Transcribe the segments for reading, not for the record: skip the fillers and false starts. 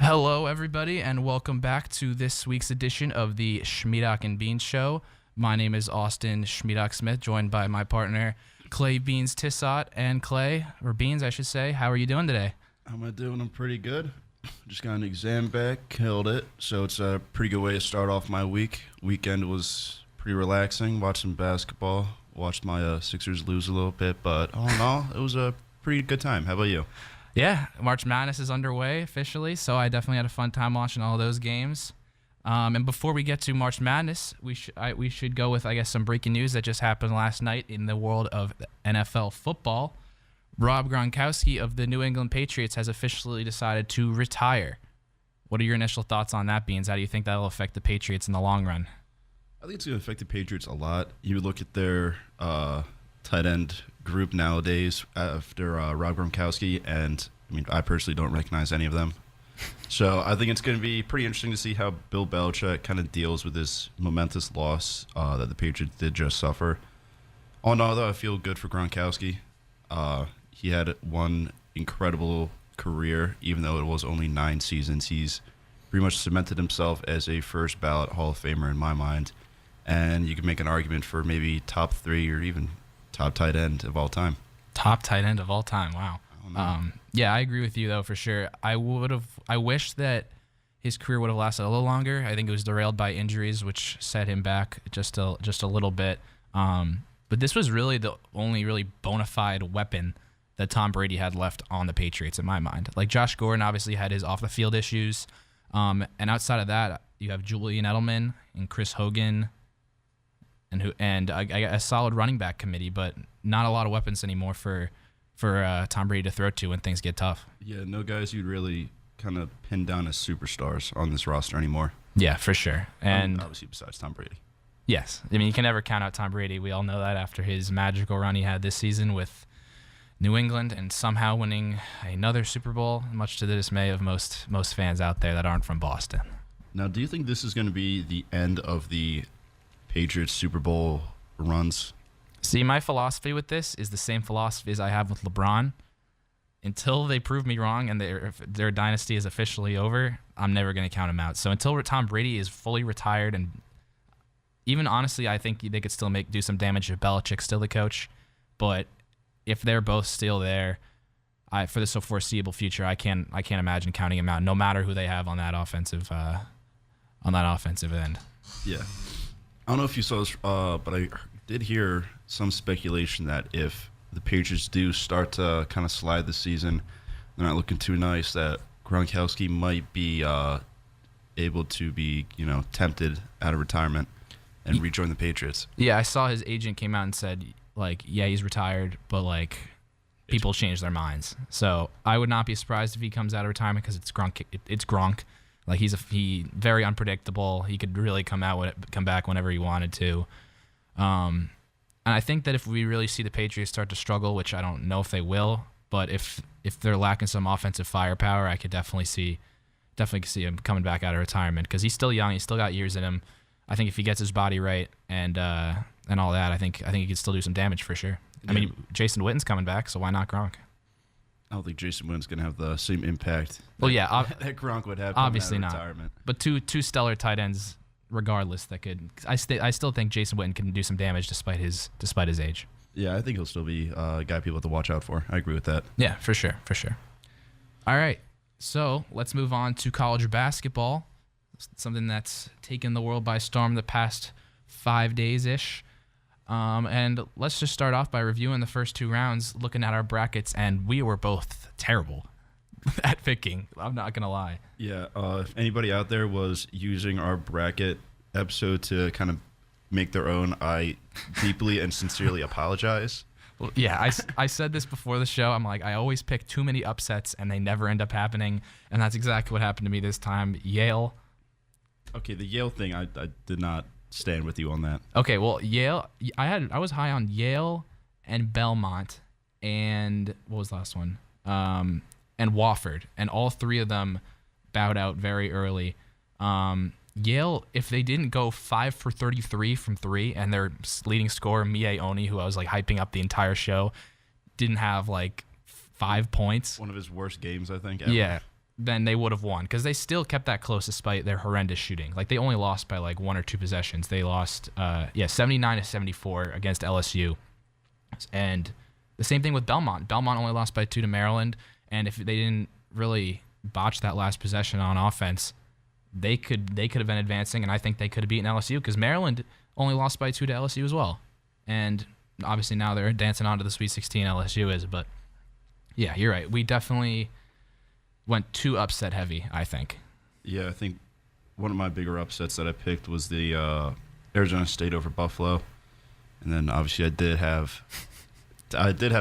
Hello, everybody, and welcome back to this week's edition of the Shmeedock and Beans Show. My name is Austin Shmeedock Smith, joined by my partner Clay Beans Tissot. And Clay, or Beans, I should say, how are you doing today? How am I doing? I'm pretty good. Just got an exam back, killed it. So it's a pretty good way to start off my week. Weekend was pretty relaxing. Watched some basketball. Watched my Sixers lose a little bit, but all in all, it was a pretty good time. How about you? Yeah, March Madness is underway officially, so I definitely had a fun time watching all those games. And before we get to March Madness, we should go with, I guess, some breaking news that just happened last night in the world of NFL football. Rob Gronkowski of the New England Patriots has officially decided to retire. What are your initial thoughts on that, Beans? How do you think that will affect the Patriots in the long run? I think it's going to affect the Patriots a lot. You look at their tight end group nowadays after Rob Gronkowski, and I mean, I personally don't recognize any of them. So I think it's going to be pretty interesting to see how Bill Belichick kind of deals with this momentous loss that the Patriots did just suffer. All in all, though, I feel good for Gronkowski. He had one incredible career, even though it was only 9 seasons. He's pretty much cemented himself as a first ballot Hall of Famer in my mind. And you can make an argument for maybe top 3 or even top tight end of all time. Top tight end of all time, wow. Yeah, I agree with you though for sure. I wish that his career would have lasted a little longer. I think it was derailed by injuries, which set him back just a little bit. But this was really the only really bona fide weapon that Tom Brady had left on the Patriots in my mind. Like Josh Gordon obviously had his off the field issues, and outside of that, you have Julian Edelman and Chris Hogan, and a solid running back committee, but not a lot of weapons anymore for Tom Brady to throw to when things get tough. Yeah, no guys you'd really kind of pin down as superstars on this roster anymore. Yeah, for sure. And obviously besides Tom Brady. Yes. I mean, you can never count out Tom Brady. We all know that after his magical run he had this season with New England and somehow winning another Super Bowl, much to the dismay of most fans out there that aren't from Boston. Now, do you think this is going to be the end of the Patriots Super Bowl runs? See, my philosophy with this is the same philosophy as I have with LeBron. Until they prove me wrong and their dynasty is officially over, I'm never going to count them out. So until Tom Brady is fully retired, and even honestly, I think they could still do some damage if Belichick's still the coach. But if they're both still there, for the foreseeable future, I can't imagine counting them out, no matter who they have on that offensive end. Yeah. I don't know if you saw this, but I did hear some speculation that if the Patriots do start to kind of slide this season, they're not looking too nice, that Gronkowski might be able to be, tempted out of retirement and rejoin the Patriots. Yeah, I saw his agent came out and said, yeah, he's retired, but, people change their minds. So I would not be surprised if he comes out of retirement because it's Gronk. It's Gronk. He's very unpredictable. He could really come back whenever he wanted to. And I think that if we really see the Patriots start to struggle, which I don't know if they will, but if they're lacking some offensive firepower, I could definitely see him coming back out of retirement because he's still young. He's still got years in him. I think if he gets his body right and all that, I think he could still do some damage for sure. Yeah. I mean, Jason Witten's coming back, so why not Gronk? I don't think Jason Witten's going to have the same impact that Gronk would have. Obviously not. Retirement. But two stellar tight ends, regardless, that could. I still think Jason Witten can do some damage despite his age. Yeah, I think he'll still be a guy people have to watch out for. I agree with that. Yeah, for sure. All right, so let's move on to college basketball, something that's taken the world by storm the past 5 days-ish. And let's just start off by reviewing the first 2 rounds, looking at our brackets, and we were both terrible at picking. I'm not going to lie. Yeah, if anybody out there was using our bracket episode to kind of make their own, I deeply and sincerely apologize. Well, yeah, I said this before the show. I'm like, I always pick too many upsets, and they never end up happening, and that's exactly what happened to me this time. Yale. Okay, the Yale thing, I did not stand with you on that. Okay, well, Yale, I was high on Yale and Belmont and what was the last one? And Wofford, and all 3 of them bowed out very early. Yale, if they didn't go 5 for 33 from 3, and their leading scorer Mie Oni, who I was hyping up the entire show, didn't have 5 points. One of his worst games, I think, ever. Yeah. then they would have won because they still kept that close despite their horrendous shooting. Like they only lost by like 1 or 2 possessions. They lost 79-74 against LSU. And the same thing with Belmont. Belmont only lost by 2 to Maryland, and if they didn't really botch that last possession on offense, they could have been advancing, and I think they could have beaten LSU because Maryland only lost by 2 to LSU as well. And obviously now they're dancing on to the Sweet 16, LSU is, but yeah, you're right. We definitely went too upset heavy, I think. Yeah, I think one of my bigger upsets that I picked was the Arizona State over Buffalo. And then obviously I did have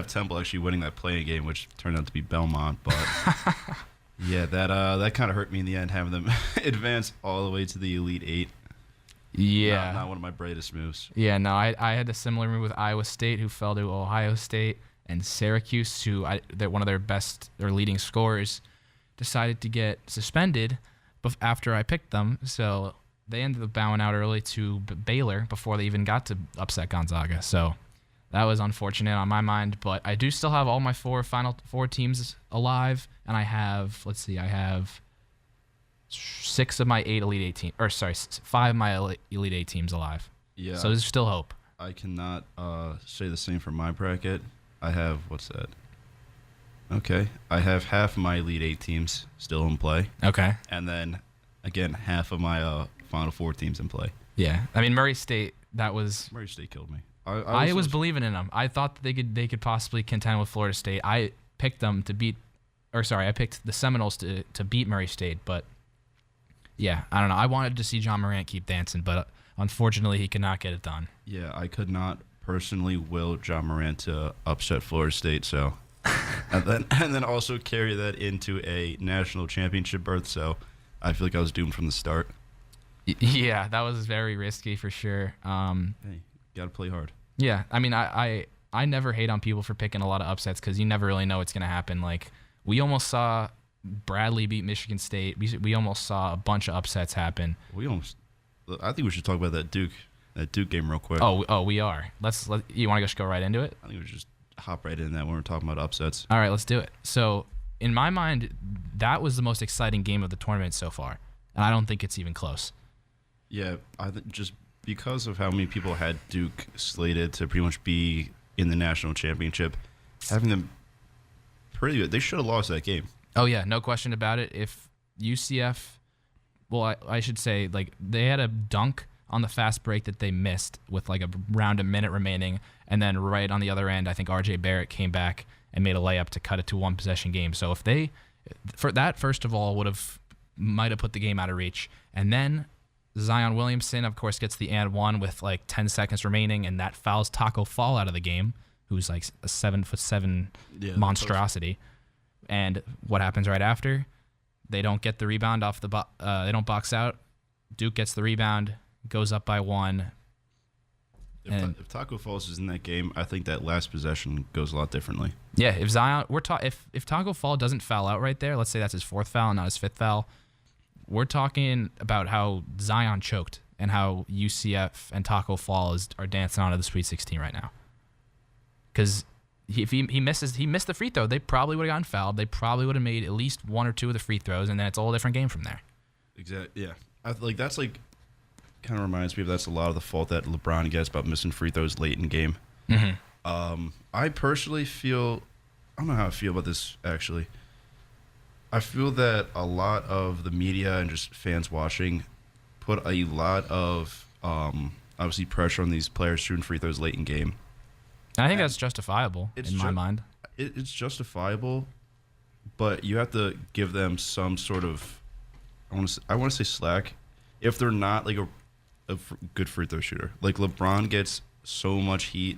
Temple actually winning that playing game, which turned out to be Belmont, but yeah, that kind of hurt me in the end, having them advance all the way to the Elite Eight. Yeah, not one of my brightest moves. Yeah, no, I had a similar move with Iowa State, who fell to Ohio State, and Syracuse, who they're one of their best or leading scorers, decided to get suspended after I picked them, so they ended up bowing out early to Baylor before they even got to upset Gonzaga. So that was unfortunate on my mind, but I do still have all my final four teams alive, and I have 6 of my 8 Elite 8 teams, or sorry, 5 of my Elite 8 teams alive. Yeah. So there's still hope. I cannot say the same for my bracket. I have, what's that? Okay. I have half of my Elite 8 teams still in play. Okay. And then, again, half of my Final Four teams in play. Yeah. I mean, Murray State killed me. I was believing in them. I thought that they could possibly contend with Florida State. I picked them to beat, I picked the Seminoles to beat Murray State, but yeah, I don't know. I wanted to see John Morant keep dancing, but unfortunately he could not get it done. Yeah, I could not personally will John Morant to upset Florida State, so and then also carry that into a national championship berth, so I feel like I was doomed from the start. Yeah, that was very risky for sure. Hey, got to play hard. Yeah, I mean, I never hate on people for picking a lot of upsets because you never really know what's going to happen. Like, we almost saw Bradley beat Michigan State. We almost saw a bunch of upsets happen. I think we should talk about that Duke game real quick. Oh, we are. You want to just go right into it? I think we should just hop right in that when we're talking about upsets. All right, let's do it. So, in my mind, that was the most exciting game of the tournament so far, and I don't think it's even close. Yeah, I think just because of how many people had Duke slated to pretty much be in the national championship, having them pretty good, they should have lost that game. Oh yeah, no question about it. If UCF, well, I should say, like, they had a dunk on the fast break that they missed with like around a minute remaining, and then right on the other end, I think RJ Barrett came back and made a layup to cut it to 1 possession game. So if they, for that, first of all, might have put the game out of reach, and then Zion Williamson, of course, gets the and one with like 10 seconds remaining, and that fouls Taco Fall out of the game, who's like a 7'7" monstrosity. And what happens right after? They don't get the rebound off they don't box out. Duke gets the rebound, goes up by 1. If Taco Falls is in that game, I think that last possession goes a lot differently. Yeah, if Zion, if Taco Fall doesn't foul out right there, let's say that's his 4th foul, not his 5th foul. We're talking about how Zion choked and how UCF and Taco Fall are dancing on to the Sweet 16 right now. Because if he missed the free throw, they probably would have gotten fouled. They probably would have made at least 1 or 2 of the free throws, and then it's a whole different game from there. Exactly. Yeah, that's like kind of reminds me of that's a lot of the fault that LeBron gets about missing free throws late in game. Mm-hmm. I personally feel, I don't know how I feel about this actually. I feel that a lot of the media and just fans watching put a lot of obviously pressure on these players shooting free throws late in game. I think that's justifiable in my mind. It's justifiable, but you have to give them some sort of, I want to say slack, if they're not like a good free throw shooter. Like LeBron gets so much heat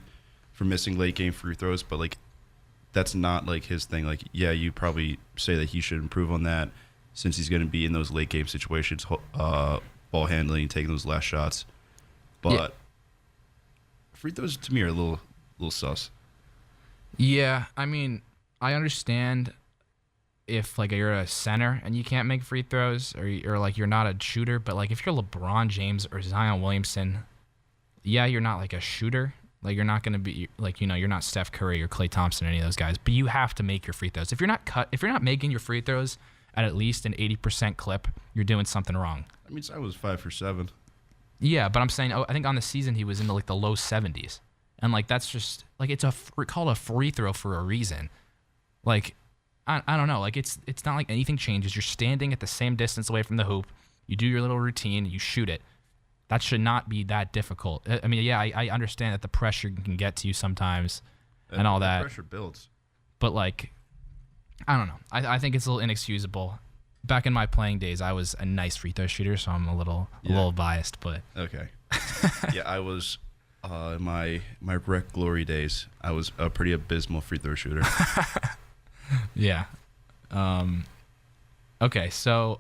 for missing late game free throws, but like that's not like his thing. Like, yeah, you probably say that he should improve on that since he's going to be in those late game situations, ball handling, taking those last shots. But free throws to me are a little sus. Yeah, I mean, I understand if like you're a center and you can't make free throws, or like you're not a shooter, but like if you're LeBron James or Zion Williamson, yeah, you're not like a shooter. Like, you're not going to be, like, you're not Steph Curry or Klay Thompson or any of those guys, but you have to make your free throws. If you're not making your free throws at least an 80% clip, you're doing something wrong. I mean, Zion was 5 for 7. Yeah, but I'm saying, I think on the season he was in like the low 70s. And like that's just like it's called a free throw for a reason. Like I don't know, like it's not like anything changes. You're standing at the same distance away from the hoop. You do your little routine, you shoot it. That should not be that difficult. I mean, yeah, I understand that the pressure can get to you sometimes and all that. Pressure builds. But like I don't know. I think it's a little inexcusable. Back in my playing days, I was a nice free throw shooter, so I'm a little biased, but okay. Yeah, I was my rec glory days. I was a pretty abysmal free throw shooter. Yeah. Okay, so,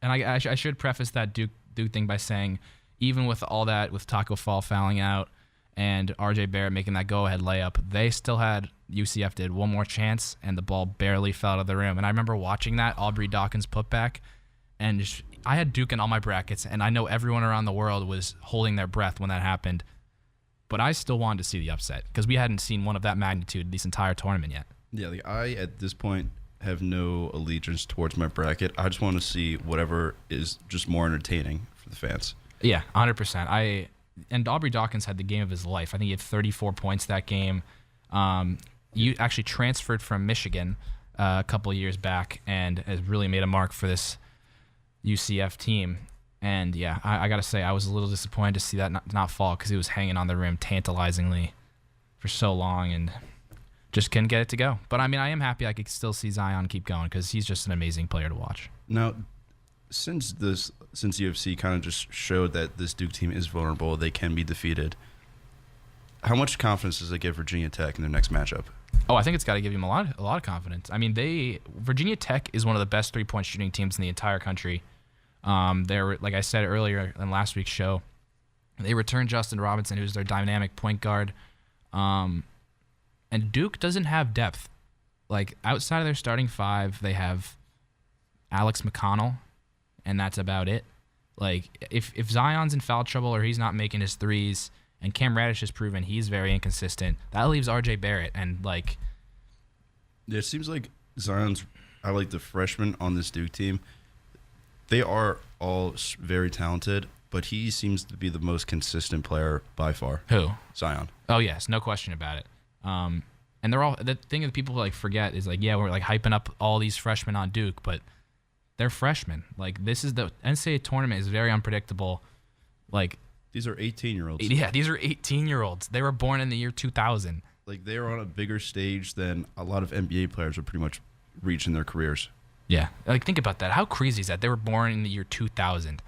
and I should preface that Duke thing by saying, even with all that, with Taco Fall fouling out and R.J. Barrett making that go-ahead layup, they still had, UCF did, one more chance, and the ball barely fell out of the rim. And I remember watching that Aubrey Dawkins putback, and I had Duke in all my brackets, and I know everyone around the world was holding their breath when that happened. But I still wanted to see the upset, because we hadn't seen one of that magnitude this entire tournament yet. Yeah, like I, at this point, have no allegiance towards my bracket. I just want to see whatever is just more entertaining for the fans. Yeah, 100%. And Aubrey Dawkins had the game of his life. I think he had 34 points that game. You actually transferred from Michigan a couple of years back and has really made a mark for this UCF team. And yeah, I got to say, I was a little disappointed to see that not fall because he was hanging on the rim tantalizingly for so long and just couldn't get it to go. But I mean, I am happy I could still see Zion keep going because he's just an amazing player to watch. Now, since UFC kind of just showed that this Duke team is vulnerable, they can be defeated. How much confidence does it give Virginia Tech in their next matchup? Oh, I think it's got to give him a lot of confidence. I mean, Virginia Tech is one of the best 3-point shooting teams in the entire country. They're, like I said earlier in last week's show, they returned Justin Robinson, who's their dynamic point guard. And Duke doesn't have depth. Like, outside of their starting five, they have Alex McConnell, and that's about it. Like, if Zion's in foul trouble or he's not making his threes, and Cam Reddish has proven he's very inconsistent, that leaves R.J. Barrett, and, like... Yeah, it seems like Zion's... I like the freshmen on this Duke team. They are all very talented, but he seems to be the most consistent player by far. Who? Zion. Oh, yes, no question about it. And they're all... The thing that people, like, forget is, like, yeah, we're, like, hyping up all these freshmen on Duke, but... They're freshmen. Like, this is the NCAA tournament is very unpredictable. Like, these are 18-year-olds. Yeah, these are 18-year-olds. They were born in the year 2000. Like, they are on a bigger stage than a lot of NBA players are pretty much reaching their careers. Yeah. Like, think about that. How crazy is that? They were born in the year 2000.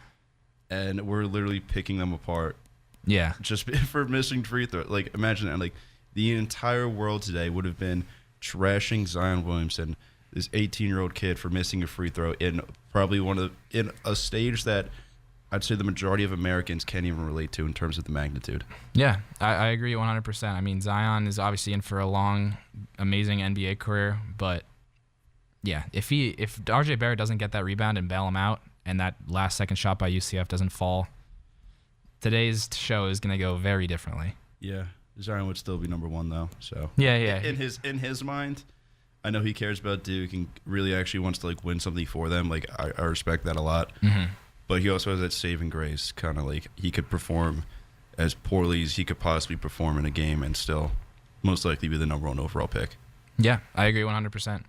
And we're literally picking them apart. Yeah. Just for missing free throw. Like, imagine that. Like, the entire world today would have been trashing Zion Williamson, this 18-year-old kid, for missing a free throw in probably in a stage that I'd say the majority of Americans can't even relate to in terms of the magnitude. Yeah, I agree 100%. I mean, Zion is obviously in for a long, amazing NBA career, but yeah, if RJ Barrett doesn't get that rebound and bail him out, and that last second shot by UCF doesn't fall, today's show is going to go very differently. Yeah, Zion would still be number one though. So yeah. In his mind, I know he cares about Duke and really actually wants to like win something for them. Like I respect that a lot. Mm-hmm. But he also has that saving grace, kind of like he could perform as poorly as he could possibly perform in a game and still most likely be the number one overall pick. Yeah, I agree 100%.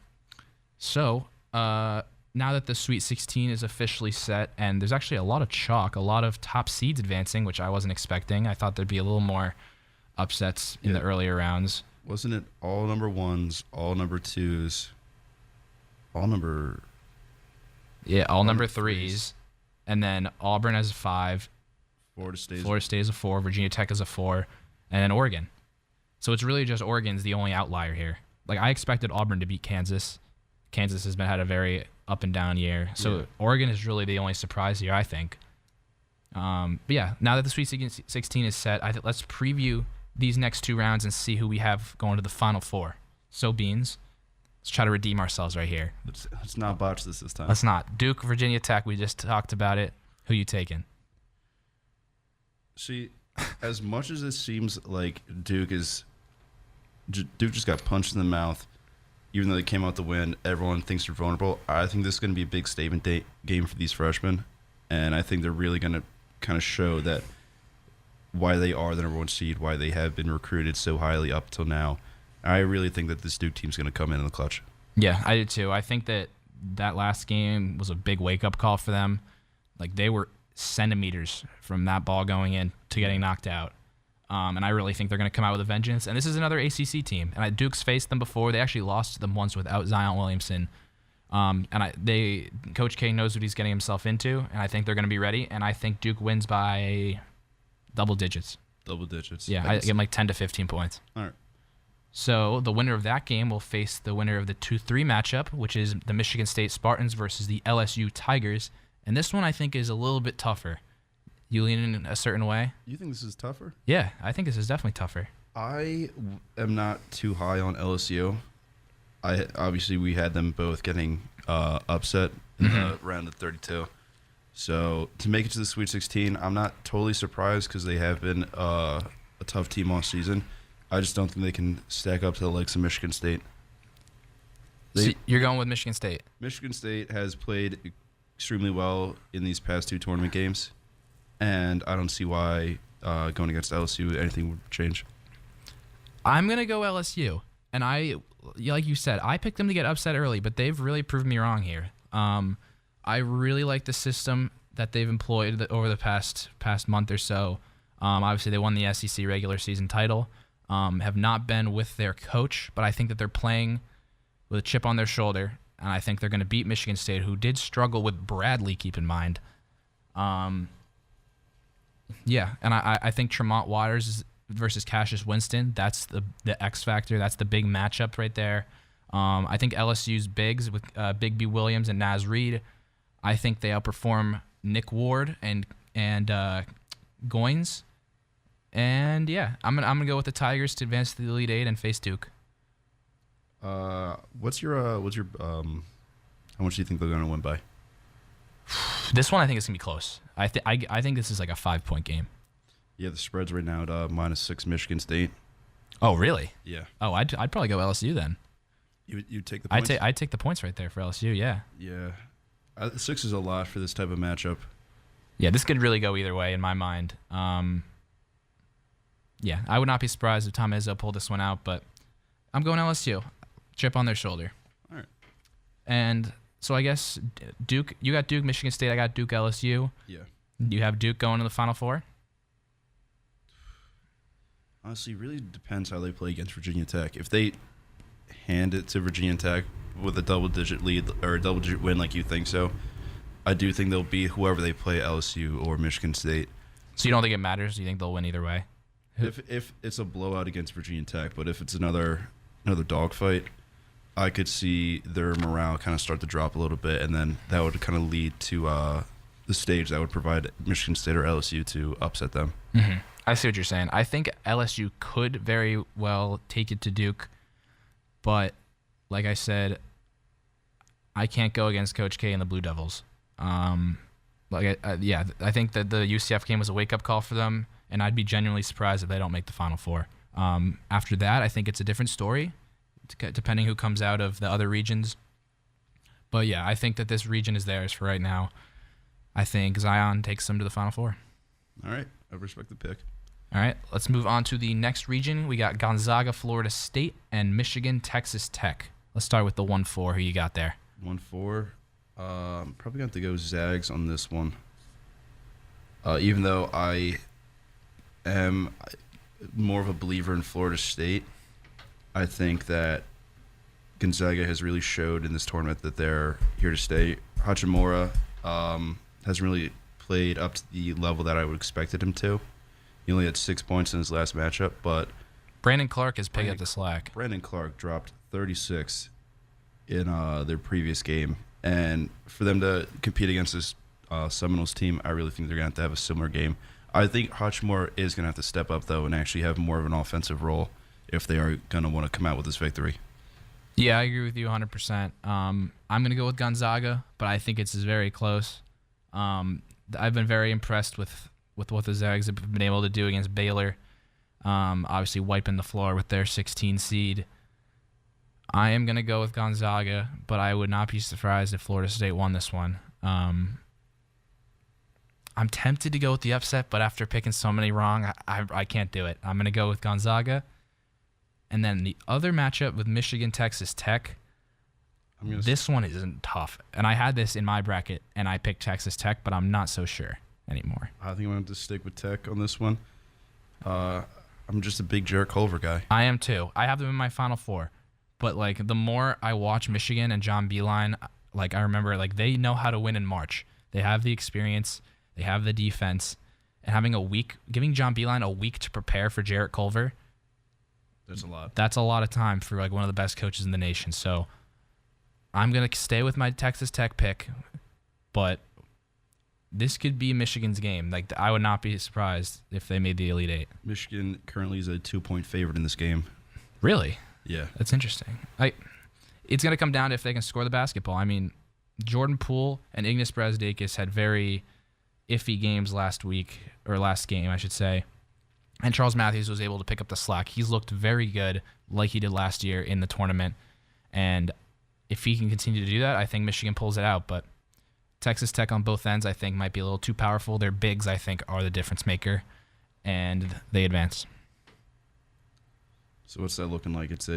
So now that the Sweet 16 is officially set, and there's actually a lot of chalk, a lot of top seeds advancing, which I wasn't expecting. I thought there'd be a little more upsets in the earlier rounds. Wasn't it all number ones, all number twos, all number... Yeah, all number threes. And then Auburn as a 5. Florida State as a 4. Virginia Tech as a 4. And then Oregon. So it's really just Oregon's the only outlier here. Like, I expected Auburn to beat Kansas. Kansas has had a very up and down year. So Oregon is really the only surprise here, I think. But yeah, now that the Sweet 16 is set, let's preview these next two rounds and see who we have going to the Final Four. So, Beans, let's try to redeem ourselves right here. Let's not botch this time. Let's not. Duke, Virginia Tech, we just talked about it. Who you taking? See, as much as it seems like Duke just got punched in the mouth, even though they came out to win, everyone thinks they're vulnerable. I think this is going to be a big statement game for these freshmen, and I think they're really going to kind of show that why they are the number one seed, why they have been recruited so highly up till now. I really think that this Duke team's going to come in the clutch. Yeah, I do too. I think that last game was a big wake-up call for them. Like, they were centimeters from that ball going in to getting knocked out. And I really think they're going to come out with a vengeance. And this is another ACC team. And Duke's faced them before. They actually lost to them once without Zion Williamson. Coach K knows what he's getting himself into, and I think they're going to be ready. And I think Duke wins by double digits. Double digits. Yeah, I give them like 10 to 15 points. All right. So the winner of that game will face the winner of the 2-3 matchup, which is the Michigan State Spartans versus the LSU Tigers. And this one I think is a little bit tougher. You lean in a certain way? You think this is tougher? Yeah, I think this is definitely tougher. I am not too high on LSU. Obviously, we had them both getting upset in the round of 32. So to make it to the Sweet 16, I'm not totally surprised because they have been a tough team all season. I just don't think they can stack up to the likes of Michigan State. So you're going with Michigan State? Michigan State has played extremely well in these past two tournament games, and I don't see why going against LSU anything would change. I'm going to go LSU. And like you said, I picked them to get upset early, but they've really proved me wrong here. I really like the system that they've employed over the past month or so. Obviously, they won the SEC regular season title. Have not been with their coach, but I think that they're playing with a chip on their shoulder, and I think they're going to beat Michigan State, who did struggle with Bradley, keep in mind. Yeah, and I think Tremont Waters versus Cassius Winston, that's the X factor. That's the big matchup right there. I think LSU's bigs with Big B. Williams and Naz Reid, I think they outperform Nick Ward and Goins. And yeah, I'm gonna go with the Tigers to advance to the Elite Eight and face Duke. What's your how much do you think they're gonna win by? This one I think is gonna be close. I think this is like a 5-point game. Yeah, the spread's right now at -6 Michigan State. Oh really? Yeah. Oh, I'd probably go LSU then. You take the points? I'd take the points right there for LSU. Yeah. Yeah. 6 is a lot for this type of matchup. Yeah, this could really go either way in my mind. Yeah, I would not be surprised if Tom Izzo pulled this one out, but I'm going LSU. Chip on their shoulder. All right. And so I guess Duke, you got Duke, Michigan State, I got Duke, LSU. Yeah. You have Duke going to the Final Four? Honestly, it really depends how they play against Virginia Tech. If they hand it to Virginia Tech with a double-digit lead or a double-digit win like you think so, I do think they'll beat whoever they play, LSU or Michigan State. So you don't think it matters? You think they'll win either way? If it's a blowout against Virginia Tech, but if it's another dogfight, I could see their morale kind of start to drop a little bit, and then that would kind of lead to the stage that would provide Michigan State or LSU to upset them. Mm-hmm. I see what you're saying. I think LSU could very well take it to Duke, but like I said, I can't go against Coach K and the Blue Devils. I think that the UCF game was a wake-up call for them, and I'd be genuinely surprised if they don't make the Final Four. After that, I think it's a different story, depending who comes out of the other regions. But yeah, I think that this region is theirs for right now. I think Zion takes them to the Final Four. All right, I respect the pick. All right, let's move on to the next region. We got Gonzaga, Florida State, and Michigan, Texas Tech. Let's start with the 1-4. Who you got there? 1-4. I'm probably going to have to go Zags on this one. Even though I am more of a believer in Florida State, I think that Gonzaga has really showed in this tournament that they're here to stay. Hachimura hasn't really played up to the level that I would expected him to. He only had 6 points in his last matchup, but Brandon Clark has picked up the slack. Brandon Clark dropped 36 in their previous game. And for them to compete against this Seminoles team, I really think they're going to have a similar game. I think Hachimura is going to have to step up, though, and actually have more of an offensive role if they are going to want to come out with this victory. Yeah, I agree with you 100%. I'm going to go with Gonzaga, but I think it's very close. I've been very impressed with what the Zags have been able to do against Baylor. Obviously wiping the floor with their 16 seed. I am going to go with Gonzaga, but I would not be surprised if Florida State won this one. I'm tempted to go with the upset, but after picking so many wrong, I can't do it. I'm going to go with Gonzaga. And then the other matchup with Michigan, Texas Tech, this one isn't tough. And I had this in my bracket, and I picked Texas Tech, but I'm not so sure anymore. I think I'm going to stick with Tech on this one. I'm just a big Jarrett Culver guy. I am too. I have them in my Final Four. But, like, the more I watch Michigan and John Beilein, like, I remember, like, they know how to win in March. They have the experience. They have the defense. And giving John Beilein a week to prepare for Jarrett Culver, that's a lot. That's a lot of time for, like, one of the best coaches in the nation. So I'm going to stay with my Texas Tech pick, but this could be Michigan's game. Like, I would not be surprised if they made the Elite Eight. Michigan currently is a 2-point favorite in this game. Really? Yeah. That's interesting. It's going to come down to if they can score the basketball. I mean, Jordan Poole and Ignas Brazdeikis had very iffy games last game, I should say. And Charles Matthews was able to pick up the slack. He's looked very good like he did last year in the tournament. And if he can continue to do that, I think Michigan pulls it out. But Texas Tech on both ends, I think, might be a little too powerful. Their bigs, I think, are the difference maker. And they advance. So what's that looking like? It's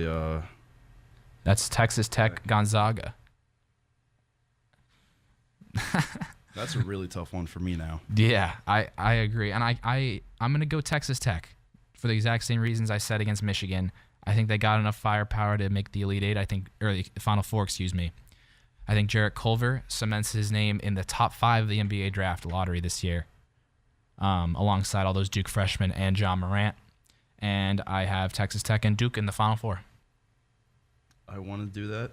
That's Texas Tech Gonzaga. That's a really tough one for me now. Yeah, I agree. And I'm going to go Texas Tech for the exact same reasons I said against Michigan. I think they got enough firepower to make the Elite Eight, or the Final Four, excuse me. I think Jarrett Culver cements his name in the top 5 of the NBA draft lottery this year, alongside all those Duke freshmen and John Morant. And I have Texas Tech and Duke in the Final Four. I want to do that.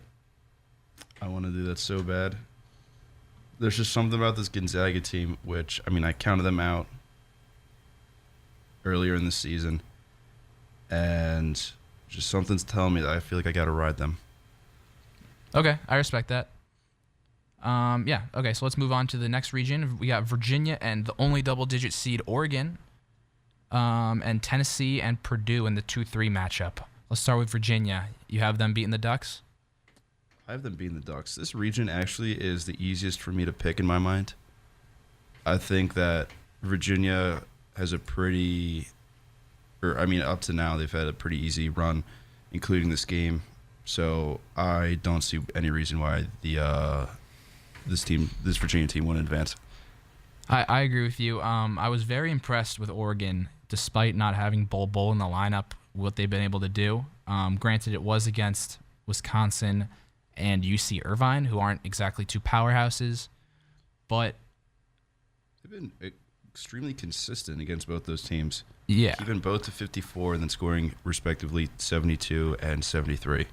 I want to do that so bad. There's just something about this Gonzaga team, which, I mean, I counted them out earlier in the season, and just something's telling me that I feel like I got to ride them. Okay, I respect that. Yeah, okay, so let's move on to the next region. We got Virginia and the only double-digit seed Oregon, and Tennessee and Purdue in the 2-3 matchup. Let's start with Virginia. You have them beating the Ducks? I have them beating the Ducks. This region actually is the easiest for me to pick in my mind. I think that Virginia has up to now, they've had a pretty easy run, including this game. So I don't see any reason why this Virginia team wouldn't advance. I agree with you. I was very impressed with Oregon, despite not having Bol in the lineup, what they've been able to do. Granted, it was against Wisconsin and UC Irvine, who aren't exactly two powerhouses, but they've been extremely consistent against both those teams. Yeah. Keeping both to 54 and then scoring respectively 72 and 73.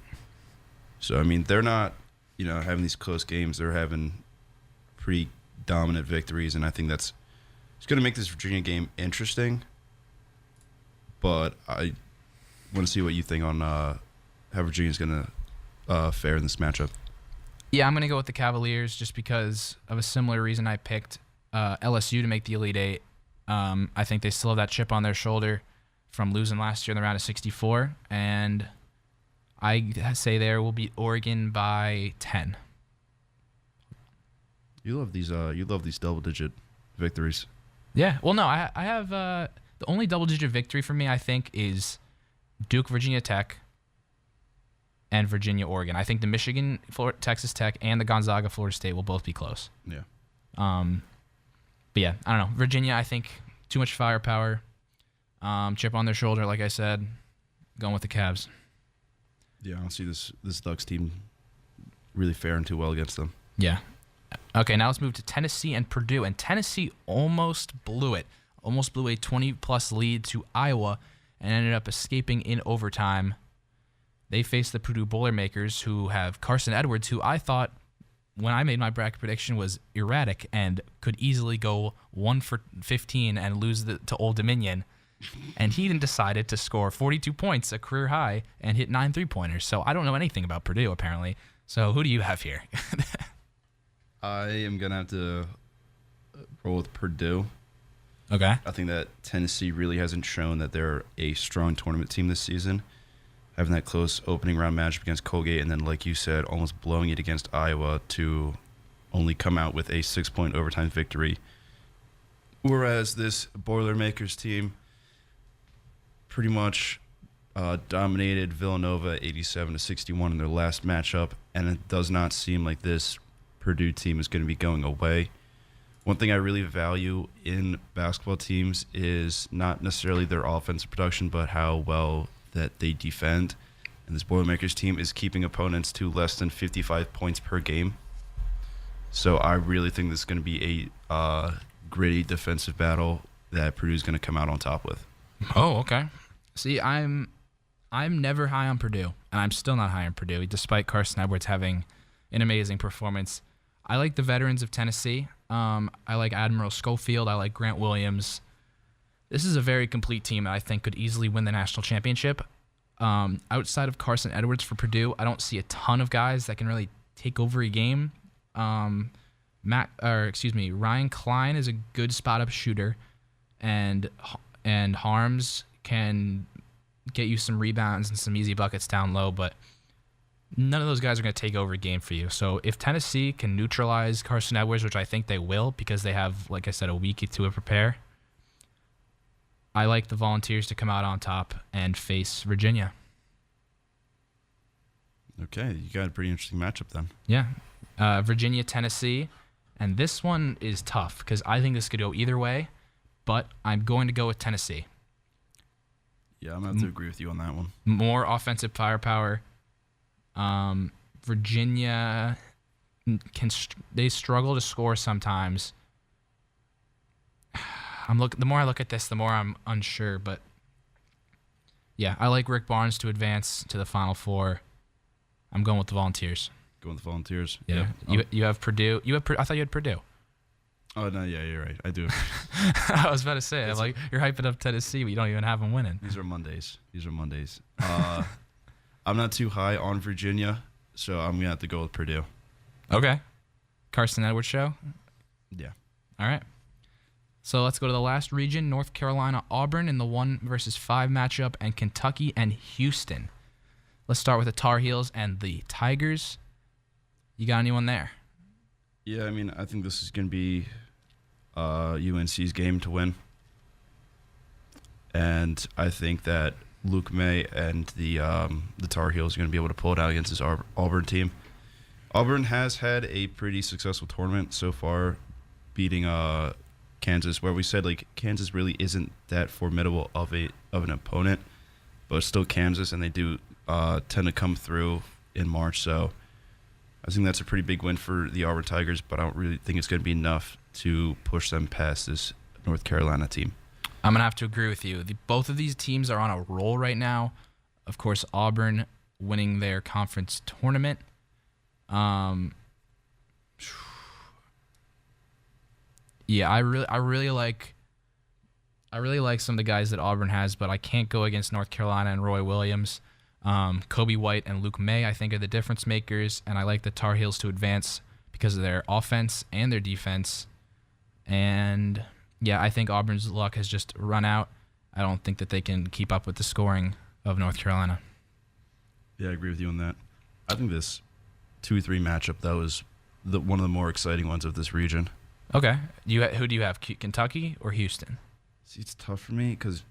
So, I mean, they're not, having these close games. They're having pretty dominant victories, and I think it's going to make this Virginia game interesting. But I want to see what you think on how Virginia's going to fare in this matchup. Yeah, I'm going to go with the Cavaliers just because of a similar reason I picked LSU to make the Elite Eight. I think they still have that chip on their shoulder from losing last year in the round of 64, and I say there will beat Oregon by 10. You love these double-digit victories. Yeah. Well, no, I have the only double-digit victory for me, I think, is Duke, Virginia Tech, and Virginia, Oregon. I think the Michigan, Texas Tech, and the Gonzaga, Florida State will both be close. Yeah. But yeah, I don't know. Virginia, I think, too much firepower. Chip on their shoulder, like I said. Going with the Cavs. Yeah, I don't see this Ducks team really faring too well against them. Yeah. Okay, now let's move to Tennessee and Purdue. And Tennessee almost blew it. Almost blew a 20-plus lead to Iowa and ended up escaping in overtime. They faced the Purdue Boilermakers, who have Carson Edwards, who I thought, when I made my bracket prediction, was erratic and could easily go 1 for 15 and lose to Old Dominion. And he then decided to score 42 points, a career high, and hit 9 3-pointers. So I don't know anything about Purdue, apparently. So who do you have here? I am going to have to roll with Purdue. Okay. I think that Tennessee really hasn't shown that they're a strong tournament team this season. having that close opening round matchup against Colgate, and then, like you said, almost blowing it against Iowa to only come out with a 6-point overtime victory. Whereas this Boilermakers team pretty much dominated Villanova 87-61 in their last matchup, and it does not seem like this Purdue team is going to be going away. One thing I really value in basketball teams is not necessarily their offensive production, but how well that they defend. And this Boilermakers team is keeping opponents to less than 55 points per game. So I really think this is going to be a gritty defensive battle that Purdue's going to come out on top with. Oh, okay. See, I'm never high on Purdue, and I'm still not high on Purdue, despite Carson Edwards having an amazing performance. I like the veterans of Tennessee. I like Admiral Schofield. I like Grant Williams. This is a very complete team that I think could easily win the national championship. Outside of Carson Edwards for Purdue, I don't see a ton of guys that can really take over a game. Ryan Klein is a good spot-up shooter, and Harms can get you some rebounds and some easy buckets down low, but none of those guys are going to take over a game for you. So if Tennessee can neutralize Carson Edwards, which I think they will because they have, like I said, a week to prepare, I like the Volunteers to come out on top and face Virginia. Okay, you got a pretty interesting matchup then. Yeah. Virginia, Tennessee. And this one is tough because I think this could go either way, but I'm going to go with Tennessee. Yeah, I'm going to have to agree with you on that one. More offensive firepower. Virginia, they struggle to score sometimes. The more I look at this, the more I'm unsure. But yeah, I like Rick Barnes to advance to the Final Four. I'm going with the Volunteers. Going with the Volunteers. Yeah. You have Purdue. I thought you had Purdue. Oh no, yeah, you're right. I do. I was about to say, you're hyping up Tennessee, but you don't even have them winning. These are Mondays. I'm not too high on Virginia, so I'm gonna have to go with Purdue. Okay. Carson Edwards show. Yeah. All right. So let's go to the last region: North Carolina, Auburn in the 1-5 matchup, and Kentucky and Houston. Let's start with the Tar Heels and the Tigers. You got anyone there? Yeah, I mean, I think this is going to be UNC's game to win. And I think that Luke May and the Tar Heels are going to be able to pull it out against this Auburn team. Auburn has had a pretty successful tournament so far, beating Kansas, where we said like Kansas really isn't that formidable of an opponent, but it's still Kansas, and they do tend to come through in March. So I think that's a pretty big win for the Auburn Tigers, but I don't really think it's going to be enough to push them past this North Carolina team. I'm going to have to agree with you. Both of these teams are on a roll right now. Of course, Auburn winning their conference tournament. Yeah, I really like some of the guys that Auburn has, but I can't go against North Carolina and Roy Williams. Kobe White and Luke May, I think, are the difference makers, and I like the Tar Heels to advance because of their offense and their defense. And yeah, I think Auburn's luck has just run out. I don't think that they can keep up with the scoring of North Carolina. Yeah, I agree with you on that. I think this 2-3 matchup, though, is one of the more exciting ones of this region. Okay. Who do you have, Kentucky or Houston? See, it's tough for me because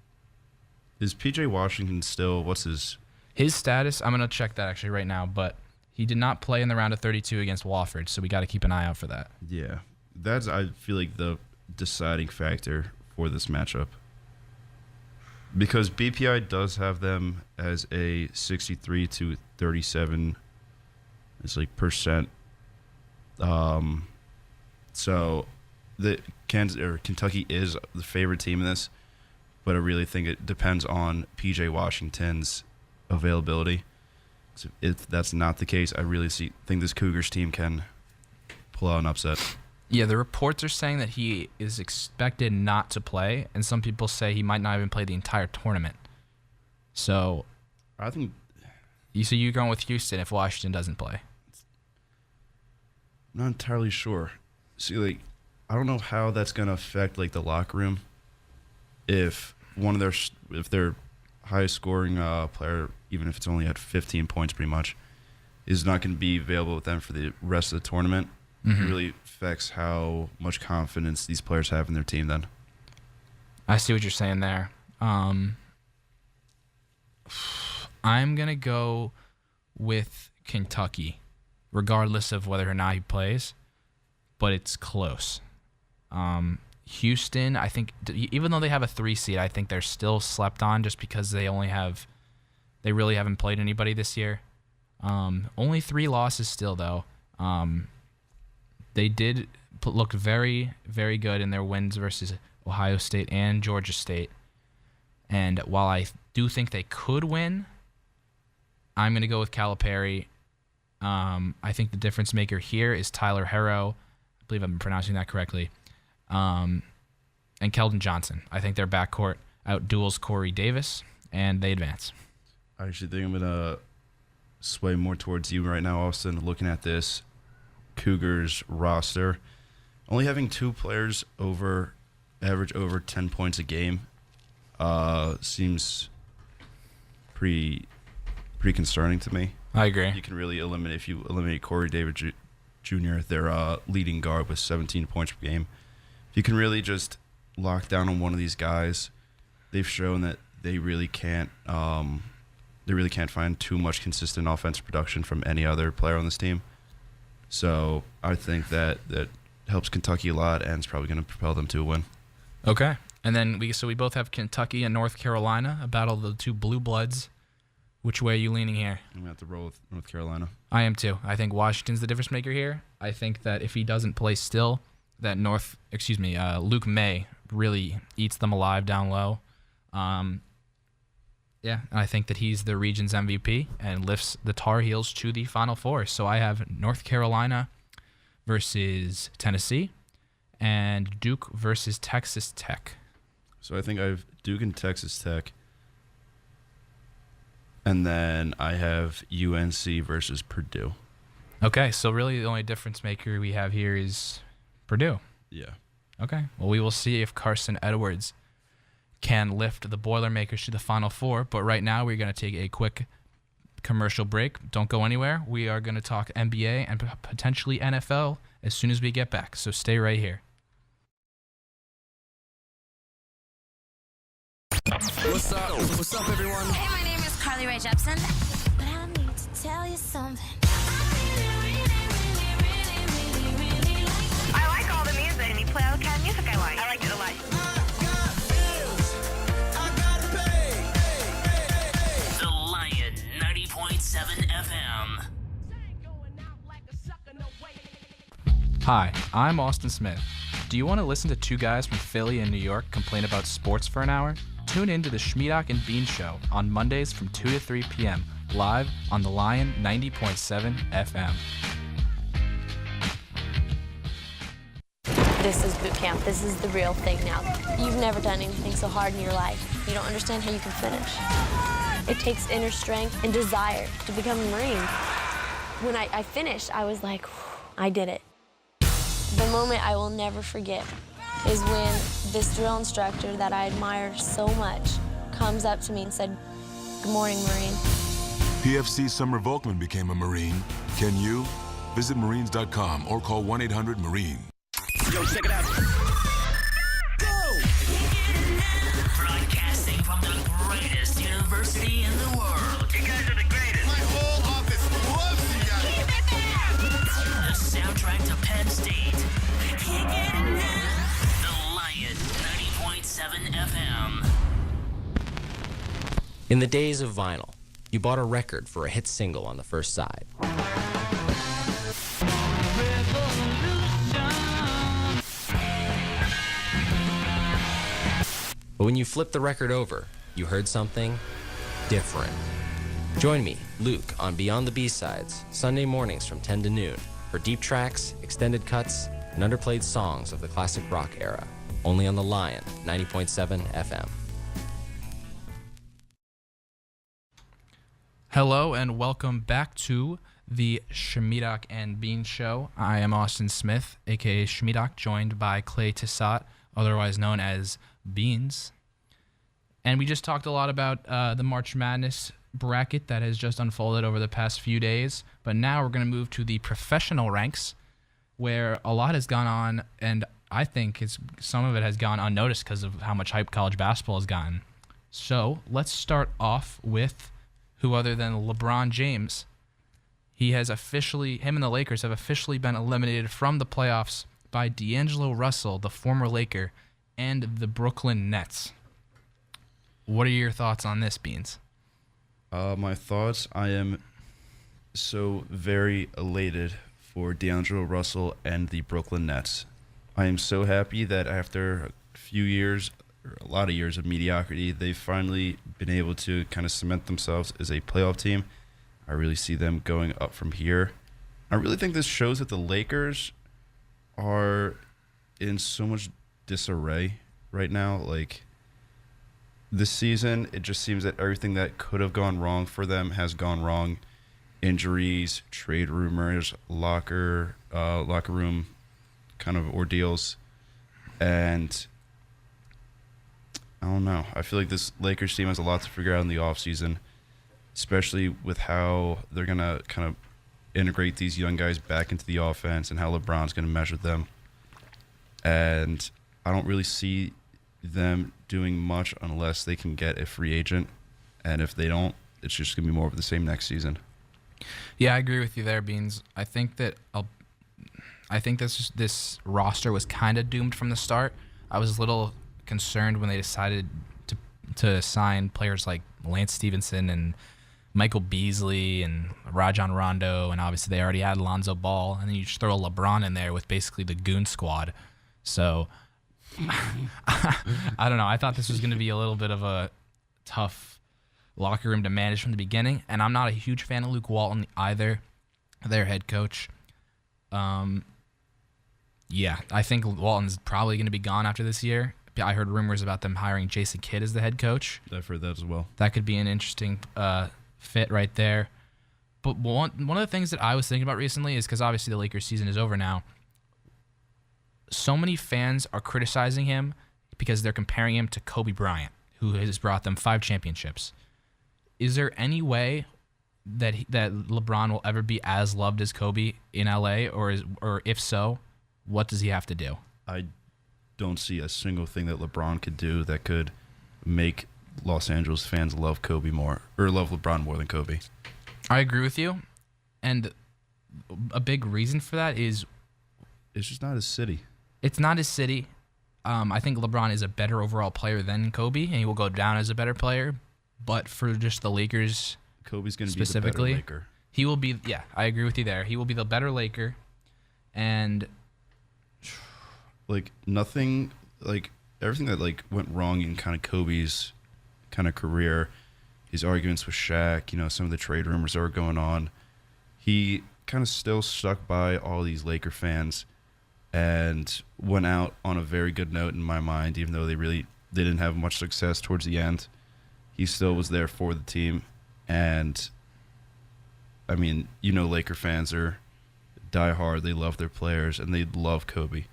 is P.J. Washington still, what's his status? I'm going to check that actually right now, but he did not play in the round of 32 against Wofford, so we got to keep an eye out for that. Yeah. That's, I feel like, the deciding factor for this matchup. Because BPI does have them as a 63-37 percent. So the Kentucky is the favorite team in this, but I really think it depends on PJ Washington's availability. So if that's not the case, I really think this Cougars team can pull out an upset. Yeah, the reports are saying that he is expected not to play, and some people say he might not even play the entire tournament. So I think so you're going with Houston if Washington doesn't play. I'm not entirely sure. See, I don't know how that's going to affect the locker room if their highest scoring player even if it's only at 15 points pretty much, is not going to be available with them for the rest of the tournament. Mm-hmm. It really affects how much confidence these players have in their team then. I see what you're saying there. I'm going to go with Kentucky, regardless of whether or not he plays, but it's close. Houston, I think, even though they have a 3 seed, I think they're still slept on just because they really haven't played anybody this year. Only 3 losses still, though. They did look very, very good in their wins versus Ohio State and Georgia State. And while I do think they could win, I'm going to go with Calipari. I think the difference maker here is Tyler Herro. I believe I'm pronouncing that correctly. And Keldon Johnson. I think their backcourt outduels Corey Davis, and they advance. I actually think I'm going to sway more towards you right now, Austin, looking at this Cougars roster. Only having 2 players average over 10 points a game seems pretty concerning to me. I agree. You can really eliminate Corey Davis Jr., their leading guard with 17 points per game. If you can really just lock down on one of these guys, they've shown that they really can't find too much consistent offensive production from any other player on this team. So I think that helps Kentucky a lot, and it's probably going to propel them to a win. Okay. And then we both have Kentucky and North Carolina, a battle of the 2 blue bloods. Which way are you leaning here? I'm going to have to roll with North Carolina. I am too. I think Washington's the difference maker here. I think that if he doesn't play still, that Luke May really eats them alive down low. Yeah, I think that he's the region's MVP and lifts the Tar Heels to the Final Four. So I have North Carolina versus Tennessee and Duke versus Texas Tech. So I think I have Duke and Texas Tech. And then I have UNC versus Purdue. Okay, so really the only difference maker we have here is Purdue. Yeah. Okay, well, we will see if Carson Edwards can lift the Boilermakers to the Final Four. But right now we're going to take a quick commercial break. Don't go anywhere. We are going to talk NBA and potentially NFL as soon as we get back. So stay right here. What's up? What's up, everyone? Hey, my name is Carly Rae Jepsen. But I need to tell you something. I like all the music, and you play all the kind of music I like. I like it a lot. The Lion 90.7 FM. Hi, I'm Austin Smith. Do you want to listen to 2 guys from Philly and New York complain about sports for an hour? Tune in to the Shmeedock and Bean Show on Mondays from 2 to 3 p.m. live on the Lion 90.7 FM. This is boot camp. This is the real thing now. You've never done anything so hard in your life. You don't understand how you can finish. It takes inner strength and desire to become a Marine. When I finished, I was like, I did it. The moment I will never forget is when this drill instructor that I admired so much comes up to me and said, "Good morning, Marine." PFC Summer Volkman became a Marine. Can you? Visit Marines.com or call 1-800-MARINE. Yo, check it out. Go! Broadcasting from the greatest university in the world. You guys are the greatest. My whole office loves you guys. The soundtrack to Penn State. The Lion 90.7 FM. In the days of vinyl, you bought a record for a hit single on the first side. But when you flipped the record over, you heard something different. Join me, Luke, on Beyond the B-Sides, Sunday mornings from 10 to noon, for deep tracks, extended cuts, and underplayed songs of the classic rock era, only on the Lion 90.7 FM. Hello and welcome back to the Shmeedock and Bean Show. I am Austin Smith, aka Shmeedock, joined by Clay Tissot, otherwise known as Beans. And we just talked a lot about the March Madness bracket that has just unfolded over the past few days. But now we're going to move to the professional ranks, where a lot has gone on, and I think some of it has gone unnoticed because of how much hype college basketball has gotten. So let's start off with who other than LeBron James. Him and the Lakers have officially been eliminated from the playoffs by D'Angelo Russell, the former Laker, and the Brooklyn Nets. What are your thoughts on this, Beans? My thoughts, I am so very elated for D'Angelo Russell and the Brooklyn Nets. I am so happy that after a few years, or a lot of years of mediocrity, they've finally been able to kind of cement themselves as a playoff team. I really see them going up from here. I really think this shows that the Lakers are in so much disarray right now. Like, this season, it just seems that everything that could have gone wrong for them has gone wrong. Injuries, trade rumors, locker room kind of ordeals. And I don't know. I feel like this Lakers team has a lot to figure out in the offseason, especially with how they're going to kind of integrate these young guys back into the offense and how LeBron's going to measure them. And I don't really see them doing much unless they can get a free agent. And if they don't, it's just going to be more of the same next season. Yeah, I agree with you there, Beans. I think this roster was kind of doomed from the start. I was a little concerned when they decided to sign players like Lance Stevenson and Michael Beasley and Rajon Rondo, and obviously they already had Lonzo Ball, and then you just throw a LeBron in there with basically the goon squad. So I don't know. I thought this was going to be a little bit of a tough locker room to manage from the beginning, and I'm not a huge fan of Luke Walton either, their head coach. Yeah, I think Walton's probably going to be gone after this year. I heard rumors about them hiring Jason Kidd as the head coach. I've heard that as well. That could be an interesting fit right there. But one of the things that I was thinking about recently is, because obviously the Lakers season is over now, so many fans are criticizing him because they're comparing him to Kobe Bryant, who has brought them 5 championships. Is there any way that LeBron will ever be as loved as Kobe in LA, or if so, what does he have to do? I don't see a single thing that LeBron could do that could make Los Angeles fans love Kobe more, or love LeBron more than Kobe. I agree with you, and a big reason for that is it's just not his city. It's not his city. I think LeBron is a better overall player than Kobe, and he will go down as a better player. But for just the Lakers, Kobe's going to be the better Laker. He will be. Yeah, I agree with you there. He will be the better Laker, and everything that went wrong in kind of Kobe's kind of career, his arguments with Shaq, some of the trade rumors that were going on, he kind of still stuck by all these Laker fans and went out on a very good note in my mind, even though they didn't have much success towards the end. He still was there for the team. And I mean, Laker fans are diehard. They love their players and they love Kobe.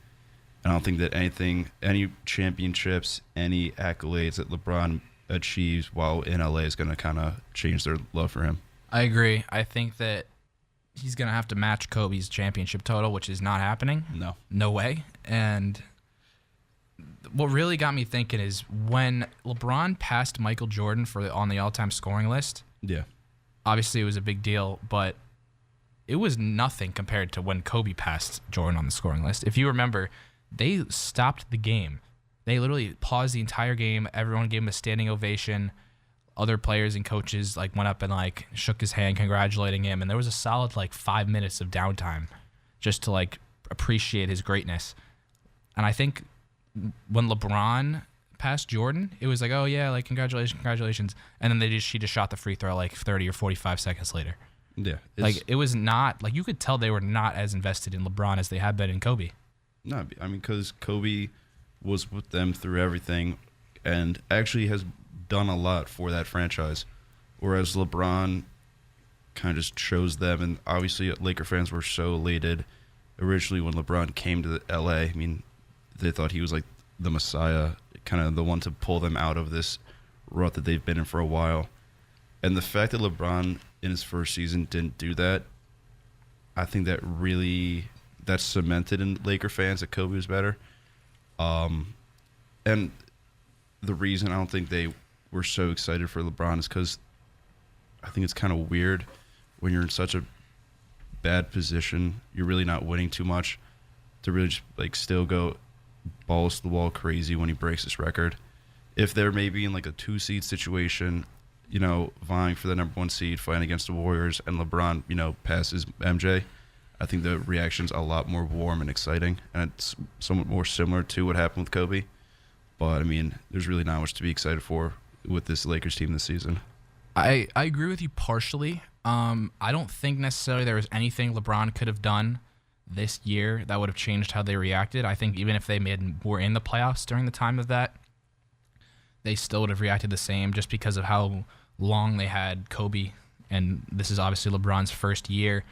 I don't think that any championships, any accolades that LeBron achieves while in LA is going to kind of change their love for him. I agree. I think that he's going to have to match Kobe's championship total, which is not happening. No way. And what really got me thinking is when LeBron passed Michael Jordan on the all-time scoring list. Yeah. Obviously, it was a big deal, but it was nothing compared to when Kobe passed Jordan on the scoring list. If you remember, they stopped the game. They literally paused the entire game. Everyone gave him a standing ovation. Other players and coaches went up and shook his hand, congratulating him. And there was a solid 5 minutes of downtime just to appreciate his greatness. And I think when LeBron passed Jordan, it was oh yeah, congratulations. And then he just shot the free throw 30 or 45 seconds later. Yeah. It was not you could tell they were not as invested in LeBron as they had been in Kobe. No, I mean, because Kobe was with them through everything and actually has done a lot for that franchise, whereas LeBron kind of just chose them. And obviously Laker fans were so elated originally when LeBron came to LA. I mean, they thought he was the Messiah, kind of the one to pull them out of this rut that they've been in for a while. And the fact that LeBron in his first season didn't do that, I think that's cemented in Laker fans that Kobe was better. And the reason I don't think they were so excited for LeBron is because I think it's kind of weird when you're in such a bad position, you're really not winning too much, to really just like still go balls to the wall crazy when he breaks his record. If they're maybe in like a 2-seed situation, vying for the number 1 seed, fighting against the Warriors, and LeBron, passes MJ, I think the reaction's a lot more warm and exciting, and it's somewhat more similar to what happened with Kobe. But, I mean, there's really not much to be excited for with this Lakers team this season. I agree with you partially. I don't think necessarily there was anything LeBron could have done this year that would have changed how they reacted. I think even if they were in the playoffs during the time of that, they still would have reacted the same just because of how long they had Kobe, and this is obviously LeBron's first year.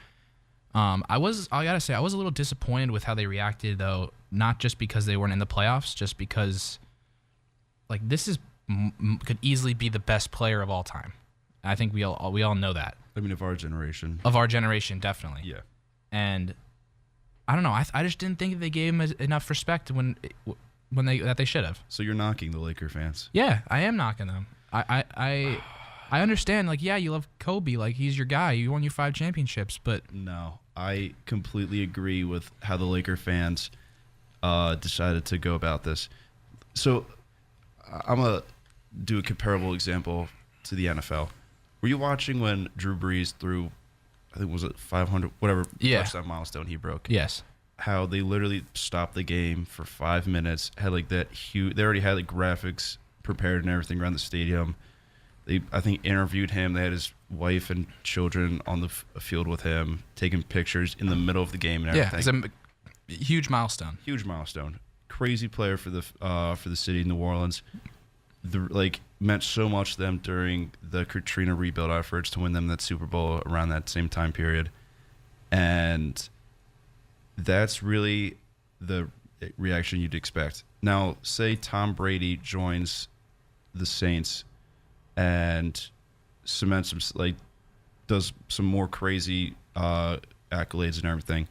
I gotta say, I was a little disappointed with how they reacted, though, not just because they weren't in the playoffs, just because, like, this could easily be the best player of all time. I think we all know that. I mean, of our generation. Of our generation, definitely. Yeah. And I don't know. I just didn't think they gave him enough respect that they should have. So you're knocking the Laker fans? Yeah, I am knocking them. I understand. Like, yeah, you love Kobe. Like, he's your guy. You won you 5 championships, but No, I completely agree with how the Laker fans decided to go about this. So I'm gonna do a comparable example to the NFL. Were you watching when Drew Brees threw, I think, was it 500, whatever touchdown milestone he broke? Yes. How they literally stopped the game for 5 minutes, had like that huge, they already had like graphics prepared and everything around the stadium. They, I think, interviewed him. They had his wife and children on the field with him, taking pictures in the middle of the game and everything. Yeah, it's a huge milestone. Huge milestone. Crazy player for the city of New Orleans. Meant so much to them during the Katrina rebuild efforts to win them that Super Bowl around that same time period. And that's really the reaction you'd expect. Now, say Tom Brady joins the Saints and cements does some more crazy accolades and everything.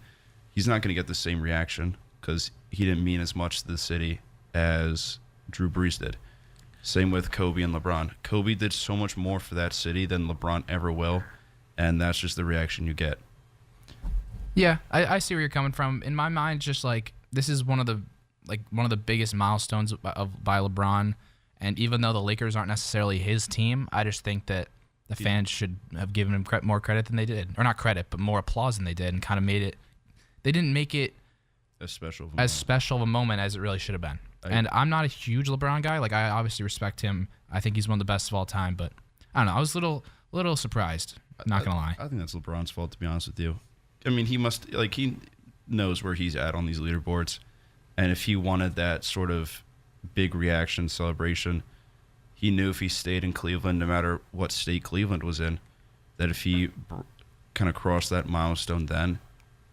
He's not going to get the same reaction because he didn't mean as much to the city as Drew Brees did. Same with Kobe and LeBron. Kobe did so much more for that city than LeBron ever will, and that's just the reaction you get. Yeah, I see where you're coming from. In my mind, just like this is one of the biggest milestones by LeBron, and even though the Lakers aren't necessarily his team, I just think that the fans should have given him more credit than they did, or not credit, but more applause than they did, and kind of made it. They didn't make it as special of a moment as it really should have been. And I'm not a huge LeBron guy. Like, I obviously respect him. I think he's one of the best of all time. But I don't know. I was a little surprised. Not gonna lie. I think that's LeBron's fault, to be honest with you. I mean, he knows where he's at on these leaderboards, and if he wanted that sort of big reaction celebration, he knew if he stayed in Cleveland, no matter what state Cleveland was in, that if he kind of crossed that milestone then,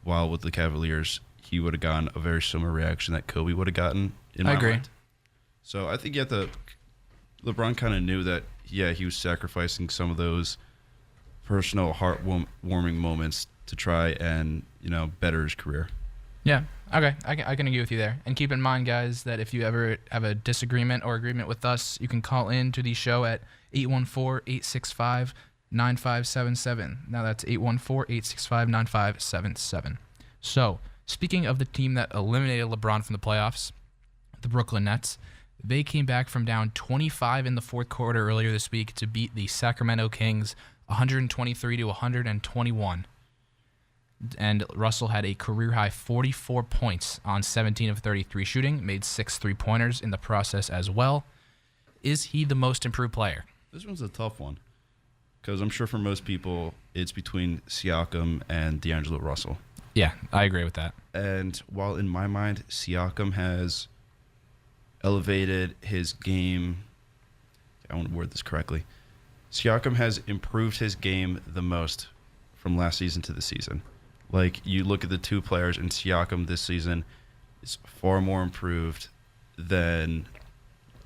while with the Cavaliers, he would have gotten a very similar reaction that Kobe would have gotten. I agree. Mind. So I think LeBron kind of knew that, yeah, he was sacrificing some of those personal, heart-warming moments to try and, better his career. Yeah, okay, I can agree with you there. And keep in mind, guys, that if you ever have a disagreement or agreement with us, you can call in to the show at 814-865-9577. Now that's 814-865-9577. So, speaking of the team that eliminated LeBron from the playoffs, the Brooklyn Nets, they came back from down 25 in the fourth quarter earlier this week to beat the Sacramento Kings 123-121. And Russell had a career-high 44 points on 17 of 33 shooting, made 6 3-pointers in the process as well. Is he the most improved player? This one's a tough one because I'm sure for most people it's between Siakam and D'Angelo Russell. Yeah, I agree with that. And while in my mind, Siakam has elevated his game, I want to word this correctly. Siakam has improved his game the most from last season to this season. Like, you look at the two players, and Siakam this season is far more improved than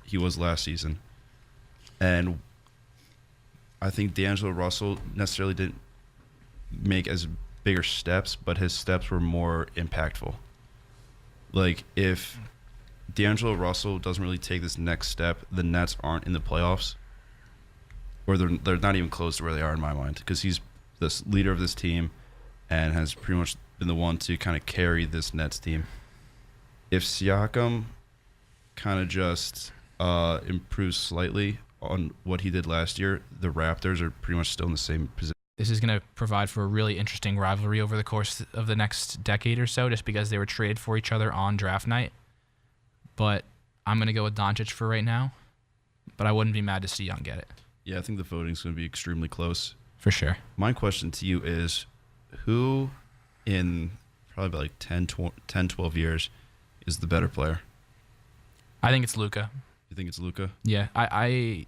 he was last season. And I think D'Angelo Russell necessarily didn't make as bigger steps, but his steps were more impactful. Like, if D'Angelo Russell doesn't really take this next step, the Nets aren't in the playoffs, or they're not even close to where they are in my mind, because he's the leader of this team and has pretty much been the one to kind of carry this Nets team. If Siakam kind of just improves slightly on what he did last year, the Raptors are pretty much still in the same position. This is going to provide for a really interesting rivalry over the course of the next decade or so, just because they were traded for each other on draft night. But I'm going to go with Doncic for right now, but I wouldn't be mad to see Young get it. Yeah, I think the voting's going to be extremely close. For sure. My question to you is, who in probably like 10, 12 years is the better player? I think it's Luka. You think it's Luka? Yeah, I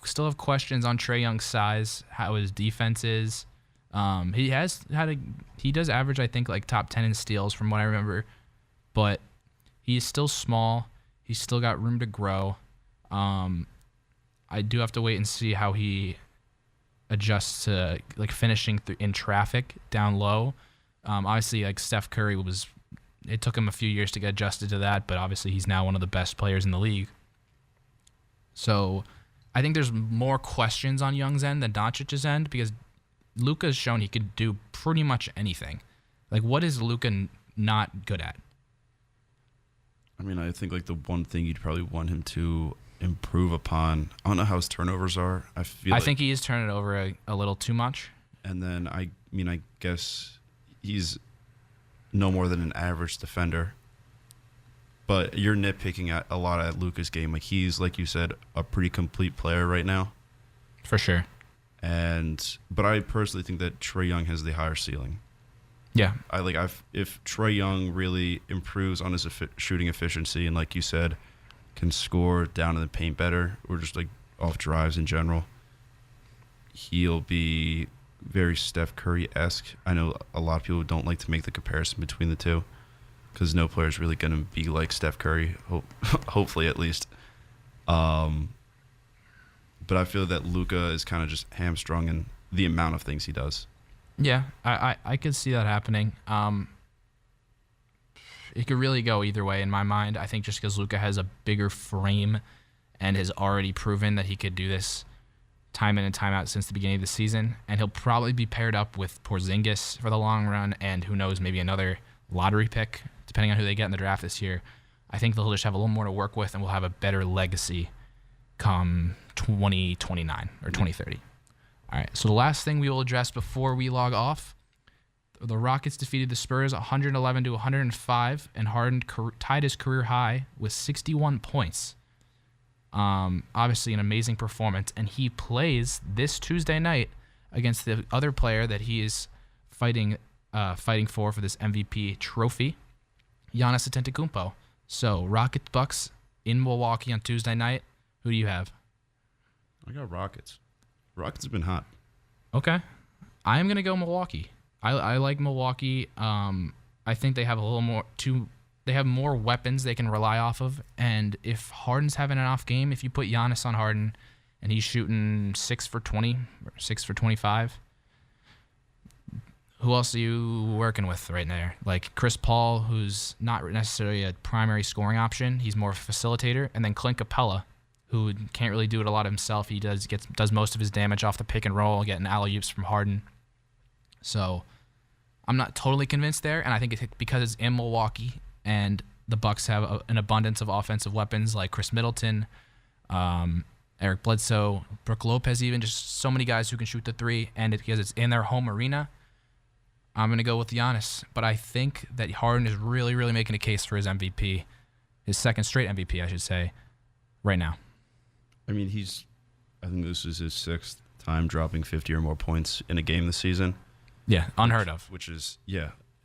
still have questions on Trae Young's size, how his defense is. He does average, I think, like top 10 in steals from what I remember, but he's still small. He's still got room to grow. I do have to wait and see how he adjusts to like finishing in traffic down low. Obviously, like Steph Curry it took him a few years to get adjusted to that, but obviously he's now one of the best players in the league. So I think there's more questions on Young's end than Doncic's end, because Luka's shown he could do pretty much anything. Like, what is Luka not good at? I mean, I think like the one thing you'd probably want him to improve upon, I don't know how his turnovers are. I think he is turning it over a little too much. And then I guess he's no more than an average defender. But you're nitpicking a lot at Luka's game. Like, he's, like you said, a pretty complete player right now. For sure. But I personally think that Trae Young has the higher ceiling. Yeah. If Trae Young really improves on his shooting efficiency and, like you said, can score down in the paint better, or just like off drives in general, he'll be very Steph Curry-esque. I know a lot of people don't like to make the comparison between the two, because no player is really going to be like Steph Curry, hopefully at least. But I feel that Luka is kind of just hamstrung in the amount of things he does. Yeah, I could see that happening. It could really go either way in my mind. I think just because Luka has a bigger frame and has already proven that he could do this time in and time out since the beginning of the season, and he'll probably be paired up with Porzingis for the long run, and who knows, maybe another lottery pick, depending on who they get in the draft this year. I think they'll just have a little more to work with, and we'll have a better legacy come 2029 or 2030. All right, so the last thing we will address before we log off, the Rockets defeated the Spurs 111-105, and Harden tied his career high with 61 points. Obviously an amazing performance, and he plays this Tuesday night against the other player that he is fighting for this MVP trophy, Giannis Antetokounmpo. So Rockets Bucks in Milwaukee on Tuesday night. Who do you have? I got Rockets. Rockets have been hot. Okay, I am gonna go Milwaukee. I like Milwaukee. I think they have a little more they have more weapons they can rely off of, and if Harden's having an off game, if you put Giannis on Harden and he's shooting 6 for 20 or 6 for 25, who else are you working with right there? Like Chris Paul, who's not necessarily a primary scoring option, he's more of a facilitator, and then Clint Capella, who can't really do it a lot himself. He does most of his damage off the pick and roll, getting alley-oops from Harden. So I'm not totally convinced there, and I think it's because it's in Milwaukee and the Bucks have an abundance of offensive weapons like Chris Middleton, Eric Bledsoe, Brook Lopez, even just so many guys who can shoot the three, and because it's in their home arena, I'm going to go with Giannis. But I think that Harden is really, really making a case for his MVP, his second straight MVP, I should say, right now. I mean, I think this is his 6th time dropping 50 or more points in a game this season. Yeah, unheard of. Which is,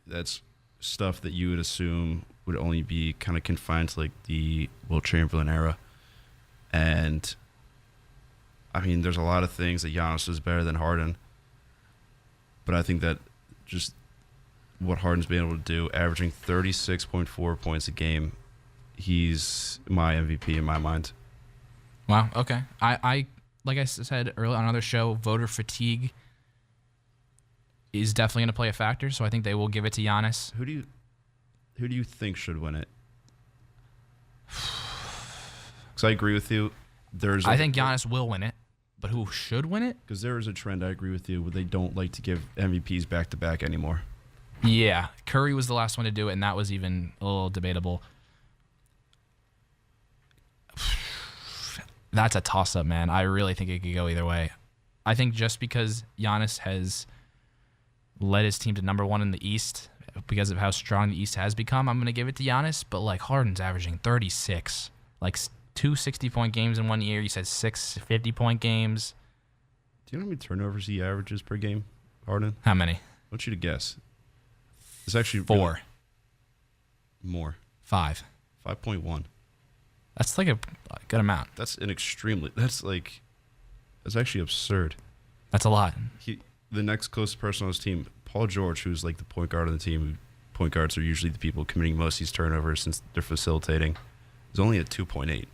that's stuff that you would assume would only be kind of confined to like the Wilt Chamberlain era. And I mean, there's a lot of things that Giannis is better than Harden. But I think that just what Harden's been able to do, averaging 36.4 points a game, he's my MVP in my mind. Wow, okay. like I said earlier on another show, voter fatigue is definitely going to play a factor. So I think they will give it to Giannis. Who do you think should win it? Because I agree with you. I think Giannis will win it, but who should win it? Because there is a trend, I agree with you, where they don't like to give MVPs back-to-back anymore. Yeah, Curry was the last one to do it, and that was even a little debatable. That's a toss-up, man. I really think it could go either way. I think just because Giannis has led his team to number one in the East because of how strong the East has become, I'm going to give it to Giannis. But, like, Harden's averaging 36. Like, 2 60-point games in 1 year. You said 6 50-point games. Do you know how many turnovers he averages per game, Harden? How many? I want you to guess. It's actually 4. really more. 5. 5.1. That's like a good amount. That's actually absurd. That's a lot. The next closest person on his team, Paul George, who's like the point guard on the team. Point guards are usually the people committing most of these turnovers since they're facilitating. Is only at 2.8.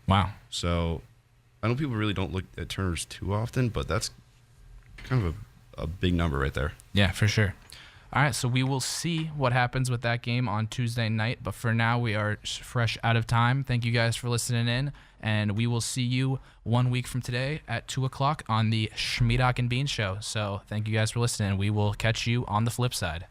Wow. So I know people really don't look at turnovers too often, but that's kind of a big number right there. Yeah, for sure. All right, so we will see what happens with that game on Tuesday night. But for now, we are fresh out of time. Thank you guys for listening in. And we will see you 1 week from today at 2 o'clock on the Shmeedock and Bean Show. So thank you guys for listening. We will catch you on the flip side.